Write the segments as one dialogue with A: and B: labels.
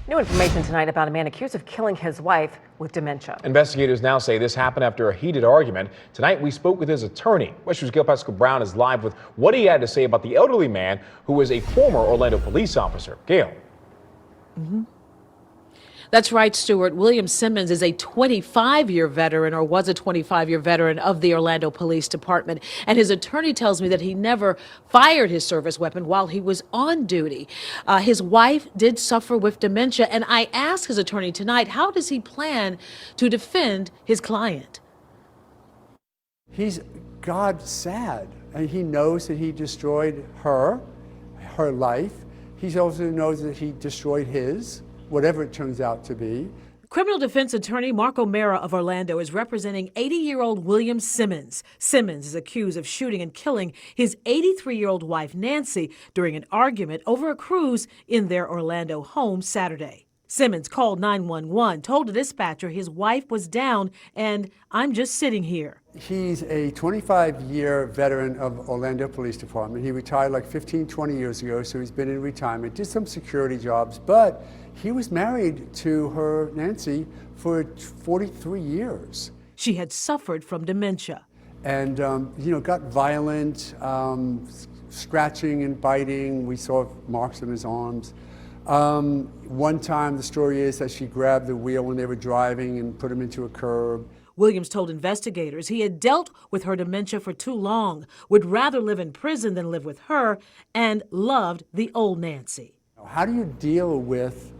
A: New information tonight about a man accused of killing his wife with dementia.
B: Investigators now say this happened after a heated argument. Tonight, we spoke with his attorney. West News' Gail Pascal Brown is live with what he had to say about the elderly man who was a former Orlando police officer. Gail.
C: That's right, Stuart. William Simmons is a 25-year veteran, or was a 25-year veteran of the Orlando Police Department. And his attorney tells me that he never fired his service weapon while he was on duty. His wife did suffer with dementia. And I asked his attorney tonight, how does he plan to defend his client?
D: He's God sad, and he knows that he destroyed her life. He also knows that he destroyed his, whatever it turns out to be.
C: Criminal defense attorney Mark O'Mara of Orlando is representing 80-year-old William Simmons. Simmons is accused of shooting and killing his 83-year-old wife, Nancy, during an argument over a cruise in their Orlando home Saturday. Simmons called 911, told a dispatcher his wife was down, and I'm just sitting here.
D: He's a 25-year veteran of Orlando Police Department. He retired like 15, 20 years ago, so he's been in retirement, did some security jobs, but he was married to her, Nancy, for 43 years.
C: She had suffered from dementia.
D: And, got violent, scratching and biting. We saw marks on his arms. One time, the story is that she grabbed the wheel when they were driving and put him into a curb.
C: Williams told investigators he had dealt with her dementia for too long, would rather live in prison than live with her, and loved the old Nancy.
D: How do you deal with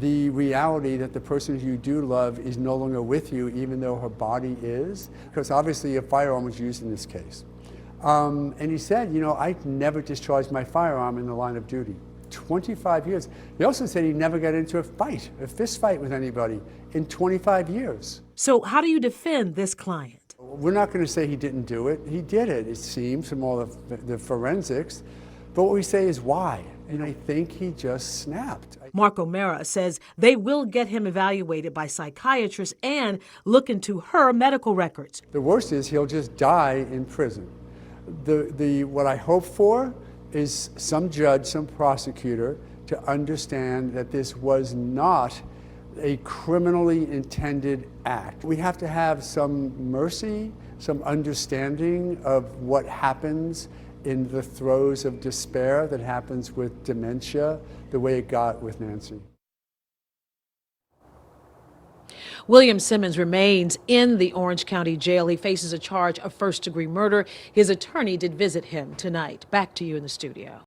D: the reality that the person you do love is no longer with you, even though her body is? Because obviously a firearm was used in this case. And he said, I never discharged my firearm in the line of duty. 25 years. He also said he never got into a fist fight with anybody in 25 years.
C: So how do you defend this client?
D: We're not going to say he didn't do it. He did it, it seems, from all the forensics. But what we say is why. And I think he just snapped.
C: Mark O'Mara says they will get him evaluated by psychiatrists and look into her medical records.
D: The worst is he'll just die in prison. What I hope for is some judge, some prosecutor, to understand that this was not a criminally intended act. We have to have some mercy, some understanding of what happens in the throes of despair that happens with dementia, the way it got with Nancy.
C: William Simmons remains in the Orange County Jail. He faces a charge of first-degree murder. His attorney did visit him tonight. Back to you in the studio.